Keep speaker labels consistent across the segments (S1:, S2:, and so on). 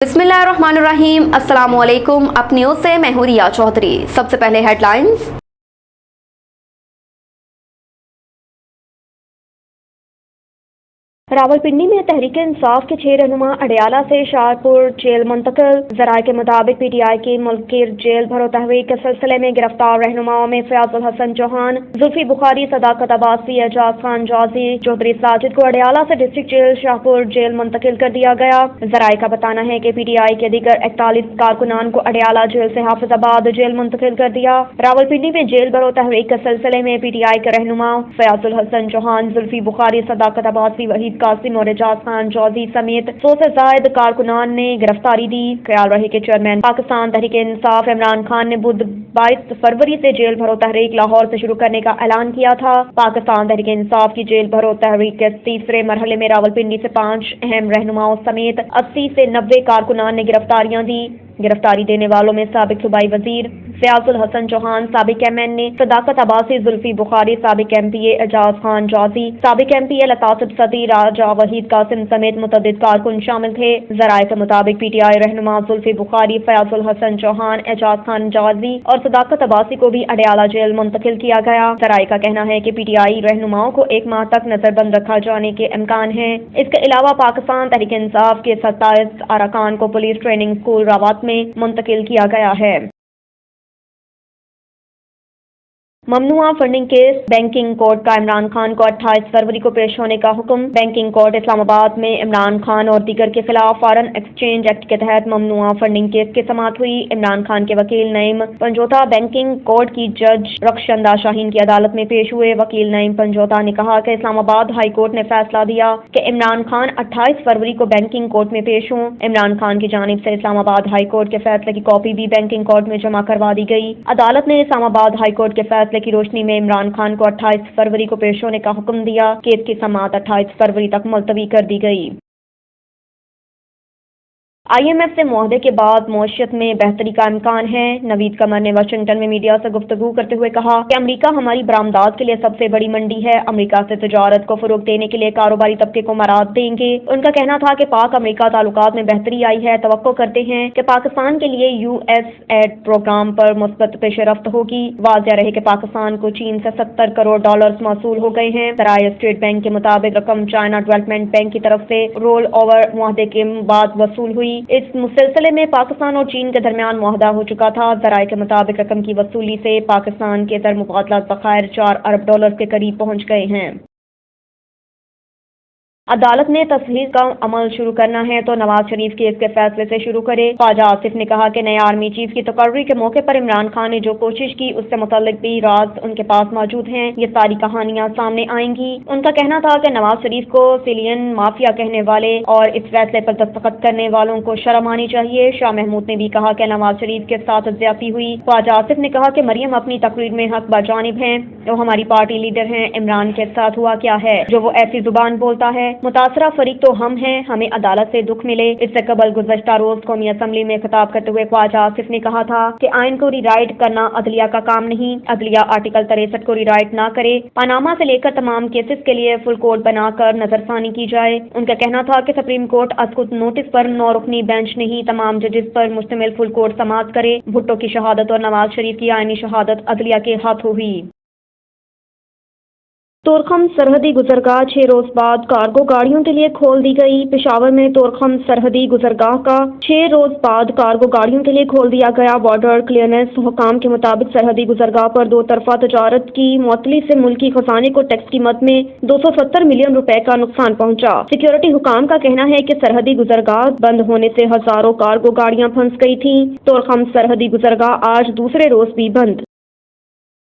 S1: बिस्मिल्लाहिर्रहमानिर्रहीम। अस्सलामुअलैकुम। अब न्यूज़ से मैं हूं रिया चौधरी। सबसे पहले हेडलाइंस। रावलपिंडी में तहरीक इंसाफ के 6 रहनुमा अडयाला से शाहपुर जेल मुंतकिल। जराये के मुताबिक पीटीआई की मुल्की जेल भरो तहरीक के सिलसिले में गिरफ्तार रहनुमाओं में फयाजुल हसन चौहान, जुल्फी बुखारी, सदाकत अब्बासी, एजाज खान जाजी, चौधरी साजिद को अडयाला से डिस्ट्रिक्ट जेल शाहपुर जेल मुंतकिल कर दिया गया। जराये का बताना है कि पीटीआई के दीगर 41 कारकुनान को अडयाला जेल से हाफिजाबाद जेल मुंतकिल कर दिया। रावलपिंडी में जेल भरो तहरीक के सिलसिले में पीटीआई के रहनुमा फयाजुल हसन चौहान, जुल्फी बुखारी, सदाकत अब्बासी, वहीद कासिम और एजाज खान जौजी समेत 100 से जायद कारकुनान ने गिरफ्तारी दी। ख्याल रहे कि चेयरमैन पाकिस्तान तहरीक इंसाफ इमरान खान ने बुध 22 फरवरी से जेल भरो तहरीक लाहौर से शुरू करने का ऐलान किया था। पाकिस्तान तहरीक इंसाफ की जेल भरो तहरीक के तीसरे मरहले में रावलपिंडी से 5 अहम रहनुमाओं समेत 80 से 90 कारकुनान ने गिरफ्तारियां दी। गिरफ्तारी देने वालों में साबिक सूबाई वजीर फयाजुल हसन चौहान, साबिक एमएनए सदाकत अब्बासी, जुल्फी बुखारी, साबिक एमपीए एजाज खान जाजी, साबिक एमपीए लतासिब सदी, राजा वहीद कासिम समेत मुतअद्दिद कारकुन शामिल थे। जराये के मुताबिक पीटीआई रहनुमा जुल्फी बुखारी, फयाजुल हसन चौहान, एजाज खान जाजी और सदाकत अब्बासी को भी अडयाला जेल मुंतकिल किया गया। जराये का कहना है कि पीटीआई रहनुमाओं को 1 माह तक नजरबंद रखा जाने के इम्कान है। इसके अलावा पाकिस्तान तहरीक इंसाफ के 27 अरकान को पुलिस ट्रेनिंग स्कूल रावत में मुंतकिल किया गया है। ममनुआ फंडिंग केस। बैंकिंग कोर्ट का इमरान खान को 28 फरवरी को पेश होने का हुक्म। बैंकिंग कोर्ट इस्लामाबाद में इमरान खान और दीगर के खिलाफ फॉरेन एक्सचेंज एक्ट के तहत ममनुआ फंडिंग केस की समाअत हुई। इमरान खान के वकील नईम पंजोता बैंकिंग कोर्ट की जज रखशंदा शाहीन की अदालत में पेश हुए। वकील नईम पंजोता ने कहा कि इस्लामाबाद हाई कोर्ट ने फैसला दिया कि इमरान खान 28 फरवरी को बैंकिंग कोर्ट में पेश हों। इमरान खान की जानिब से इस्लामाबाद हाई कोर्ट के फैसले की कॉपी भी बैंकिंग कोर्ट में जमा करवा दी गई। अदालत ने इस्लामाबाद हाई कोर्ट के फैसले की रोशनी में इमरान खान को 28 फरवरी को पेश होने का हुक्म दिया। केस की समाअत 28 फरवरी तक मुलतवी कर दी गई। IMF से मुआहदे के बाद मौशियत में बेहतरी का इम्कान है। नवीद कमर ने वाशिंगटन में मीडिया से गुफ्तगू करते हुए कहा कि अमरीका हमारी बरामदात के लिए सबसे बड़ी मंडी है। अमरीका से तजारत को फरोग देने के लिए कारोबारी तबके को मराद देंगे। उनका कहना था कि पाक अमरीका ताल्लुकात में बेहतरी आई है। तवक्को करते हैं कि पाकिस्तान के लिए USAID प्रोग्राम पर मुस्बत पेशरफ्त होगी। वाज़ेह रहे कि पाकिस्तान को चीन से $70 करोड़ मौसूल हो गए हैं। सराय स्टेट बैंक के मुताबिक रकम चाइना डेवलपमेंट बैंक की तरफ से रोल ओवर मुआहदे के बाद वसूल हुई। इस सिलसिले में पाकिस्तान और चीन के दरमियान मुआहदा हो चुका था। जराये के मुताबिक रकम की वसूली से पाकिस्तान के दर मुबादला बकायर $4 अरब के करीब पहुंच गए हैं। अदालत ने तस्हील का अमल शुरू करना है तो नवाज शरीफ केस के फैसले से शुरू करे। ख्वाजा आसिफ ने कहा कि नए आर्मी चीफ की तकर्री के मौके पर इमरान खान ने जो कोशिश की उससे मुतल्लिक भी राज उनके पास मौजूद हैं। ये सारी कहानियां सामने आएंगी। उनका कहना था कि नवाज शरीफ को सिलियन माफिया कहने वाले और इस फैसले पर दस्तखत करने वालों को शर्म आनी चाहिए। शाह महमूद ने भी कहा कि नवाज शरीफ के साथ ज्यादती हुई। ख्वाजा आसिफ ने कहा कि मरियम अपनी तकरीर में हक बाजानिब हैं, वो हमारी पार्टी लीडर हैं। इमरान के साथ हुआ क्या है जो वो ऐसी जुबान बोलता है? मुतासरा फरीक तो हम हैं, हमें अदालत से दुख मिले। इससे कबल गुज़श्ता रोज कौमी असम्बली में खिताब करते हुए ख्वाजा आसिफ ने कहा था कि आइन को रिराइट करना अदलिया का काम नहीं। अदलिया आर्टिकल 63 को रिराइट ना करे। पनामा से लेकर तमाम केसेस के लिए फुल कोर्ट बनाकर नजरसानी की जाए। उनका कहना था कि सुप्रीम कोर्ट अस्कुत नोटिस पर 9 रुकनी बेंच नहीं तमाम जजेस पर मुश्तमिल फुल कोर्ट समाअत करे। भुट्टो की शहादत और नवाज शरीफ की आईनी शहादत अदलिया के हाथों हुई। तोरखम सरहदी गुजरगाह 6 रोज बाद कार्गो गाड़ियों के लिए खोल दी गई। पेशावर में तोरखम सरहदी गुजरगाह का 6 रोज बाद कार्गो गाड़ियों के लिए खोल दिया गया। बॉर्डर क्लियरेंस हुकाम के मुताबिक सरहदी गुजरगाह पर 2 तरफा तजारत की मुअत्तली से मुल्की खजाने को टैक्स की मद में 270 मिलियन रुपए का नुकसान पहुंचा। सिक्योरिटी हुकाम का कहना है कि सरहदी गुजरगाह बंद होने से हजारों कार्गो गाड़ियां फंस गई थी। तोरखम सरहदी गुजरगाह आज दूसरे रोज भी बंद।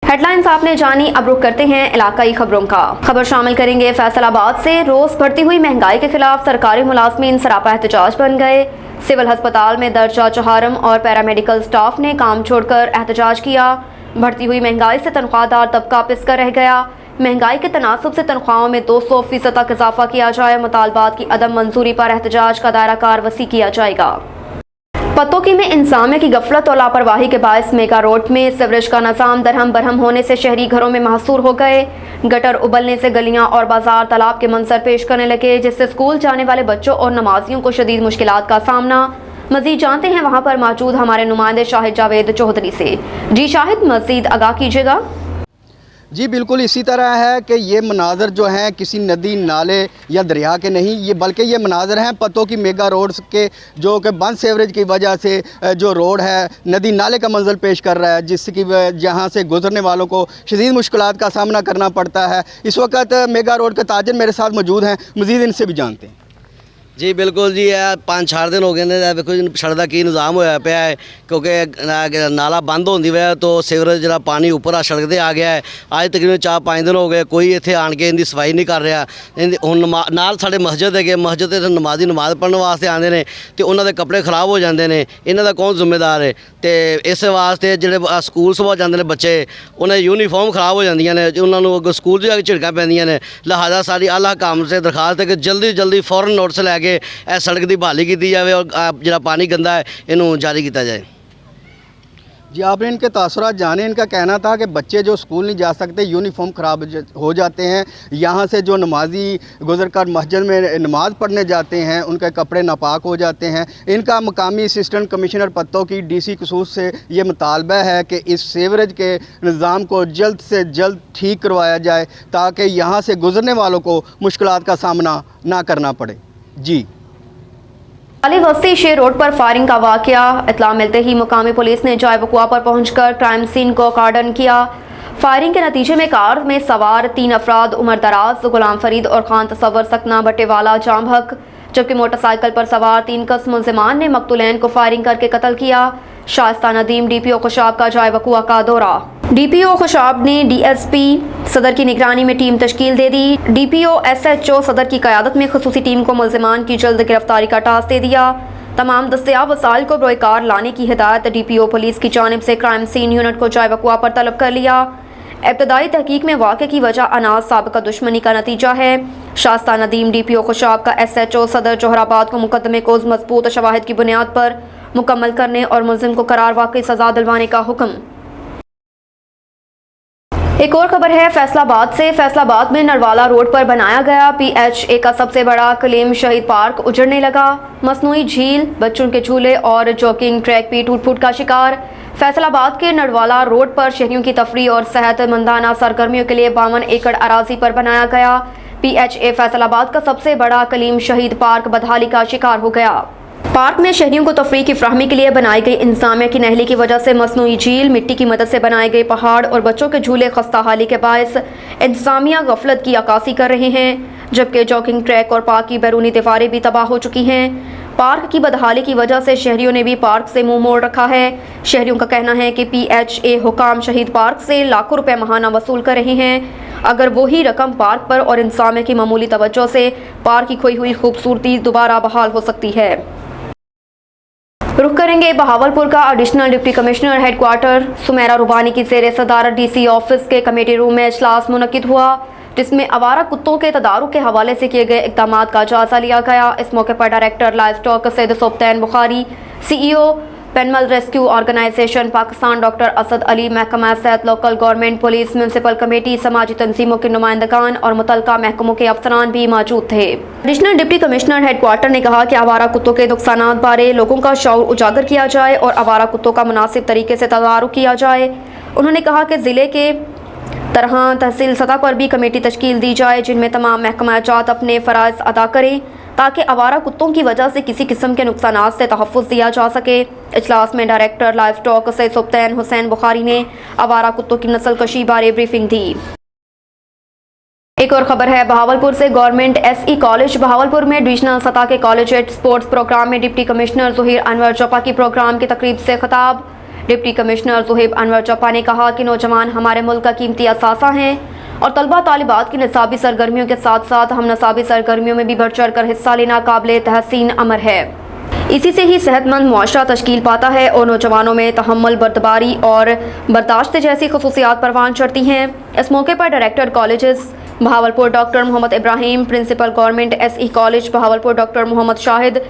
S1: हेडलाइंस आपने जानी। अब रुख करते हैं इलाकाई खबरों का। खबर शामिल करेंगे फैसलाबाद से। रोज बढ़ती हुई महंगाई के खिलाफ सरकारी मुलाजमीन सरापा एहतजाज बन गए। सिविल अस्पताल में दर्जा चहारम और पैरामेडिकल स्टाफ ने काम छोड़कर एहतजाज किया। बढ़ती हुई महंगाई से तनख्वाहदार तबका पिसकर रह गया। महंगाई के तनासब से तनख्वाहों में 200% तक इजाफा किया जाए। मुतालबात की अदम मंजूरी पर एहतजाज का दायरा कार वसी किया जाएगा। पतोकी में इंसामिया की गफलत और लापरवाही के बायस मेगा रोड में सीवरेज का निज़ाम दरहम बरहम होने से शहरी घरों में महसूर हो गए। गटर उबलने से गलियां और बाजार तालाब के मंजर पेश करने लगे, जिससे स्कूल जाने वाले बच्चों और नमाजियों को शदीद मुश्किलात का सामना। मजीद जानते हैं वहां पर मौजूद हमारे नुमाइंदे शाहिद जावेद चौधरी से। जी शाहिद, मजीद आगाह कीजिएगा।
S2: जी बिल्कुल इसी तरह है कि ये मनाज़र जो हैं किसी नदी नाले या दरिया के नहीं, ये बल्कि ये मनाज़र हैं पत्तों की मेगा रोड्स के, जो कि बंद सीवरेज की वजह से जो रोड है नदी नाले का मंजर पेश कर रहा है, जिसकी जहाँ से गुजरने वालों को शदीद मुश्किलात का सामना करना पड़ता है। इस वक्त मेगा रोड के ताजर मेरे साथ मौजूद हैं, मज़ीद इनसे भी जानते हैं।
S3: जी बिल्कुल जी, 5-4 दिन हो गए ने देखो जी सड़क का की निज़ाम होया पिया है, क्योंकि नाला बंद होने की वजह तो सीवरेज जो पानी ऊपर आ सड़क ते आ गया है। अज तकरीबन 4-5 दिन हो गए कोई इत्थे आन के इनकी सफाई नहीं कर रहा। हुण नाल साडे मस्जिद है, मस्जिद ते नमाजी नमाज पढ़ने वास्ते आते हैं तो उन्होंने कपड़े खराब हो जाते हैं, इन्हां दा कौन जिम्मेदार है? तो इस वास्ते जिहड़े स्कूल सुबह जाते हैं बच्चे, उन्हें यूनीफॉर्म खराब हो जांदियां ने, उन्होंने स्कूल जाके झिड़कां पैंदियां ने। लिहाजा सारी आला हुकाम से दरखास्त है कि जल्दी जल्दी फौरन नोटिस लैके सड़क की बहाली की जाए और जो पानी गंदा है इनू जारी किया जाए।
S2: जी आपने इनके तासुरात जाने। इनका कहना था कि बच्चे जो स्कूल नहीं जा सकते, यूनिफॉर्म ख़राब हो जाते हैं, यहाँ से जो नमाजी गुजर कर मस्जिद में नमाज़ पढ़ने जाते हैं उनके कपड़े नापाक हो जाते हैं। इनका मकामी असिस्टेंट कमिश्नर पत्तों की DC खसूस से ये मुतालबा है कि इस सीवरेज के निज़ाम को जल्द से जल्द ठीक करवाया जाए ताकि यहाँ से गुजरने वालों को मुश्किलात का सामना ना करना पड़े। जी
S1: अली वस्ती शेर रोड पर फायरिंग का वाकया। इत्तला मिलते ही मुकामी पुलिस ने जाए वक़ुआ पर पहुंचकर क्राइम सीन को कार्डन किया। फायरिंग के नतीजे में कार में सवार 3 अफराद उमर दराज, गुलाम फरीद और खान तसव्वुर सकना बट्टेवाला जाम हक, जबकि मोटरसाइकिल पर सवार 3 कस मुलजिमान ने मकतूलैन को फायरिंग करके कत्ल किया। शाइस्ता नदीम DPO खुशाब का जाए वक़ुआ का दौरा। DPO खुशाब ने DSP सदर की निगरानी में टीम तश्कील दे दी। DPO SHO सदर की क़यादत में खसूसी टीम को मुलजिमान की जल्द गिरफ्तारी का टास्क दे दिया। तमाम दस्तयाब वसाइल को बरोकार लाने की हिदायत DPO पुलिस की जानिब से क्राइम सीन यूनिट को जाए वक़ुआ पर तलब कर लिया। इब्तदाई तहकीक में वाक़े की वजह अनाज साबिक़ा दुश्मनी का नतीजा है। शाइस्ता नदीम DPO खुशाब का SHO सदर जोहराबाद को मुकदमे को मजबूत शवाहिद की बुनियाद पर मुकम्मल करने और मुलजिम को करार वाक़ई सज़ा दिलवाने का हुक्म। एक और खबर है फैसलाबाद से। फैसलाबाद में नरवाला रोड पर बनाया गया PHA का सबसे बड़ा कलीम शहीद पार्क उजड़ने लगा। मसनूई झील, बच्चों के झूले और जॉगिंग ट्रैक भी टूट फूट का शिकार। फैसलाबाद के नरवाला रोड पर शहरियों की तफरीह और सेहतमंदाना सरगर्मियों के लिए 52 एकड़ अराजी पर बनाया गया PHA फैसलाबाद का सबसे बड़ा कलीम शहीद पार्क बदहाली का शिकार हो गया। पार्क में शहरियों को तफरीह की फ्राहमी के लिए बनाई गई इंतजामिया की नहली की वजह से मसनूई झील, मिट्टी की मदद से बनाए गए पहाड़ और बच्चों के झूले खस्ता हाली के बायस इंतजामिया गफलत की अक्कासी कर रहे हैं, जबकि जॉगिंग ट्रैक और पार्क की बैरूनी दीवारें भी तबाह हो चुकी हैं। पार्क की बदहाली की वजह से शहरियों ने भी पार्क से मुंह मोड़ रखा है। शहरियों का कहना है कि PHA हुकाम शहीद पार्क से लाखों रुपए माहाना वसूल कर रहे हैं। अगर वही रकम पार्क पर और इंतजामिया की मामूली तवज्जो से पार्क की खोई हुई खूबसूरती दोबारा बहाल हो सकती है। रुख करेंगे बहावलपुर का। Additional deputy commissioner headquarter Sumera Rubani की ज़ेर सदारत DC ऑफिस के कमेटी रूम में इजलास मुनक्किद हुआ, जिसमें आवारा कुत्तों के तदारुक के हवाले से किए गए इक़दाम का जायजा लिया गया। इस मौके पर director live stock Syed Subtain Bukhari, CEO पेनमल rescue organization Pakistan doctor Asad Ali, महकमा सेहत, local government, police, municipal committee, समाजी तंजीमों के नुमाइंदगान और मुतल्लिका महकमों के अफसरान भी मौजूद थे। एडिशनल डिप्टी कमिश्नर हेडक्वार्टर ने कहा कि आवारा कुत्तों के नुकसानात बारे लोगों का शऊर उजागर किया जाए और आवारा कुत्तों का मुनासिब तरीके से तदारुक किया जाए। उन्होंने कहा कि ज़िले के तरह तहसील सतह पर भी कमेटी तश्कील दी जाए जिनमें तमाम महकमा जात अपने फ़राइज़ अदा करें ताकि आवारा कुत्तों की वजह से किसी किस्म के नुकसानात से तहफ़्फ़ुज़ दिया जा सके। इजलास में director live stock Syed Subtain Hussain Bukhari ने आवारा कुत्तों की नस्ल कशी बारे ब्रीफिंग दी। एक और खबर है बहावलपुर से। गवर्नमेंट SE कॉलेज बहावलपुर में डिविजनल सतह के कॉलेजिएट स्पोर्ट्स प्रोग्राम में डिप्टी कमिश्नर ज़ुहैर अनवर जपा की प्रोग्राम की तकरीब से खिताब। डिप्टी कमिश्नर ज़ुहैर अनवर जपा ने कहा कि नौजवान हमारे मुल्क का कीमती असासा हैं और तलबा तालिबात की निसाबी सरगर्मियों के साथ साथ हम नसाबी सरगर्मियों में भी बढ़ चढ़ कर हिस्सा लेना काबिल तहसीन अमर है। इसी से ही सेहतमंद मुआशरा तश्कील पाता है और नौजवानों में तहम्मुल, बर्दारी और बर्दाश्त जैसी खसूसियात परवान चढ़ती हैं। इस मौके पर director colleges Bahawalpur doctor Muhammad Ibrahim, principal government SE college Bahawalpur doctor Muhammad Shahid,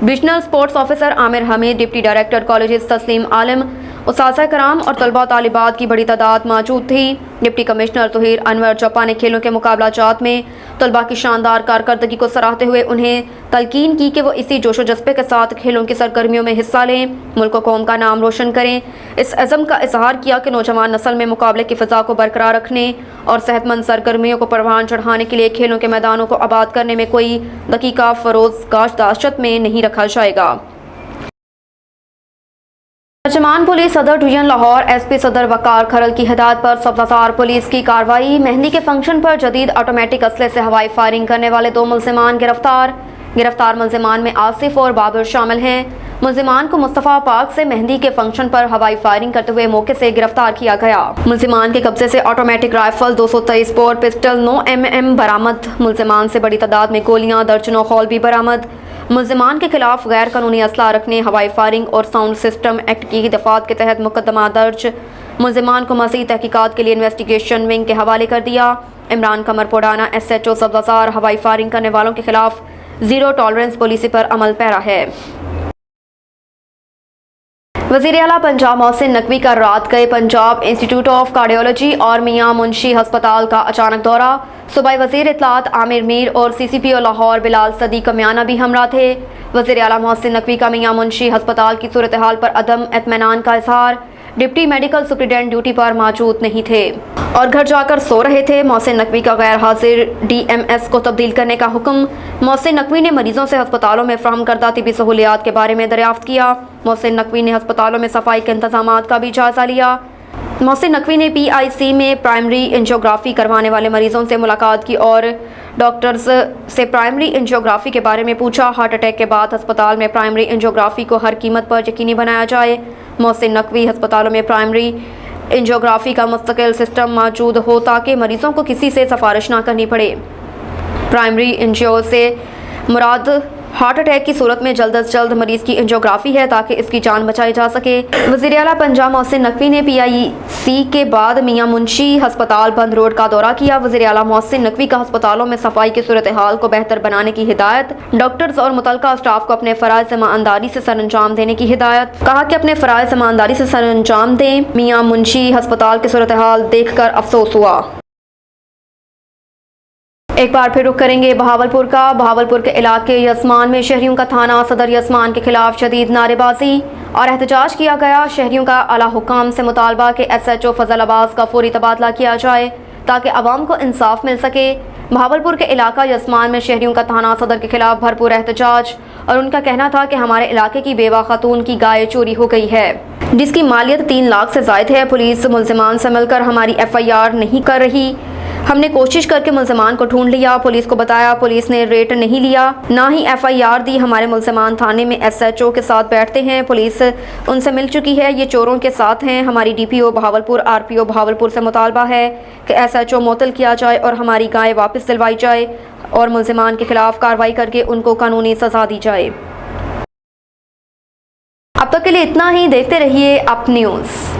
S1: divisional sports officer Amir Hameed, deputy director colleges Tasleem Alam,
S4: اساتذہ کرام اور طلبہ طالبات کی بڑی تعداد موجود تھی۔ ڈپٹی کمشنر ظہیر انور چپا نے کھیلوں کے مقابلہ جات میں طلبہ کی شاندار کارکردگی کو سراہتے ہوئے انہیں تلقین کی کہ وہ اسی جوش و جذبے کے ساتھ کھیلوں کی سرگرمیوں میں حصہ لیں، ملک و قوم کا نام روشن کریں۔ اس عزم کا اظہار کیا کہ نوجوان نسل میں مقابلے کی فضا کو برقرار رکھنے اور صحت مند سرگرمیوں کو پروان چڑھانے کے لیے کھیلوں کے میدانوں کو آباد کرنے میں کوئی دقیقہ فروز گاش داشت میں نہیں رکھا جائے گا۔ ترجمان پولیس صدر ڈویژن لاہور ایس پی صدر وقار کھرل کی ہدایت پر سبززار پولیس کی کارروائی۔ مہندی کے فنکشن پر جدید آٹومیٹک اسلحے سے ہوائی فائرنگ کرنے والے 2 ملزمان گرفتار ملزمان میں آصف اور بابر شامل ہیں۔ ملزمان کو مصطفیٰ پارک سے مہندی کے فنکشن پر ہوائی فائرنگ کرتے ہوئے موقع سے گرفتار کیا گیا۔ ملزمان کے قبضے سے automatic rifle 223 bore pistol 9 mm برآمد۔ ملزمان سے بڑی تعداد میں گولیاں، درجنوں خول بھی برآمد۔ ملزمان کے خلاف غیر قانونی اسلحہ رکھنے، ہوائی فائرنگ اور ساؤنڈ سسٹم ایکٹ کی دفعات کے تحت مقدمہ درج۔ ملزمان کو مزید تحقیقات کے لیے انویسٹیگیشن ونگ کے حوالے کر دیا۔ عمران قمر پوڈانا SHO سبززار ہوائی فائرنگ کرنے والوں کے خلاف زیرو ٹالرنس پالیسی پر عمل پیرا ہے۔ وزیر اعلیٰ پنجاب محسن نقوی کا رات گئے پنجاب انسٹیٹیوٹ آف کارڈیولوجی اور میاں منشی ہسپتال کا اچانک دورہ۔ صوبائی وزیر اطلاعات عامر میر اور CCPO لاہور بلال صدیق میانہ بھی ہمراہ تھے۔ وزیر اعلیٰ محسن نقوی کا میاں منشی ہسپتال کی صورتحال پر عدم اطمینان کا اظہار۔ ڈپٹی میڈیکل سپرنٹینڈنٹ ڈیوٹی پر موجود نہیں تھے اور گھر جا کر سو رہے تھے۔ محسن نقوی کا غیر حاضر DMS کو تبدیل کرنے کا حکم۔ محسن نقوی نے مریضوں سے ہسپتالوں میں فراہم کردہ طبی سہولیات کے بارے میں دریافت کیا۔ محسن نقوی نے ہسپتالوں میں صفائی کے انتظامات کا بھی جائزہ لیا۔ محسن نقوی نے PIC میں پرائمری انجیوگرافی کروانے والے مریضوں سے ملاقات کی اور ڈاکٹرز سے پرائمری انجیوگرافی کے بارے میں پوچھا۔ ہارٹ اٹیک کے بعد ہسپتال میں پرائمری انجیوگرافی کو ہر قیمت پر یقینی بنایا جائے۔ محسن نقوی ہسپتالوں میں پرائمری انجیوگرافی کا مستقل سسٹم موجود ہو تاکہ مریضوں کو کسی سے سفارش نہ کرنی پڑے۔ پرائمری انجیو سے مراد ہارٹ اٹیک کی صورت میں جلد از جلد مریض کی انجیوگرافی ہے تاکہ اس کی جان بچائی جا سکے۔ وزیر اعلیٰ پنجاب محسن نقوی نے PIC کے بعد میاں منشی ہسپتال بند روڈ کا دورہ کیا۔ وزیر اعلیٰ محسن نقوی کا ہسپتالوں میں صفائی کی صورتحال کو بہتر بنانے کی ہدایت۔ ڈاکٹرز اور متعلقہ اسٹاف کو اپنے فرائض ایمانداری سے سر انجام دینے کی ہدایت۔ کہا کہ اپنے فرائض ایمانداری سے سر انجام دیں۔ میاں منشی ہسپتال کی صورتحال دیکھ کر افسوس ہوا۔ ایک بار پھر رخ کریں گے بہاولپور کا۔ بہاولپور کے علاقے یسمان میں شہریوں کا تھانہ صدر یسمان کے خلاف شدید نعرے بازی اور احتجاج کیا گیا۔ شہریوں کا اعلیٰ حکام سے مطالبہ کہ SHO فضل عباس کا فوری تبادلہ کیا جائے تاکہ عوام کو انصاف مل سکے۔ بہاولپور کے علاقہ یسمان میں شہریوں کا تھانہ صدر کے خلاف بھرپور احتجاج اور ان کا کہنا تھا کہ ہمارے علاقے کی بیوہ خاتون کی گائے چوری ہو گئی ہے جس کی مالیت 3 لاکھ سے زائد ہے۔ پولیس ملزمان سے مل کر ہماری FIR نہیں کر رہی۔ ہم نے کوشش کر کے ملزمان کو ڈھونڈ لیا، پولیس کو بتایا، پولیس نے ریٹ نہیں لیا، نہ ہی FIR دی۔ ہمارے ملزمان تھانے میں SHO کے ساتھ بیٹھتے ہیں، پولیس ان سے مل چکی ہے، یہ چوروں کے ساتھ ہیں۔ ہماری DPO بہاولپور RPO بہاولپور سے مطالبہ ہے کہ SHO معطل کیا جائے اور ہماری گائے واپس دلوائی جائے اور ملزمان کے خلاف کارروائی کر کے ان کو قانونی سزا دی جائے۔ اب تک کے لیے اتنا ہی، دیکھتے رہیے اپ نیوز۔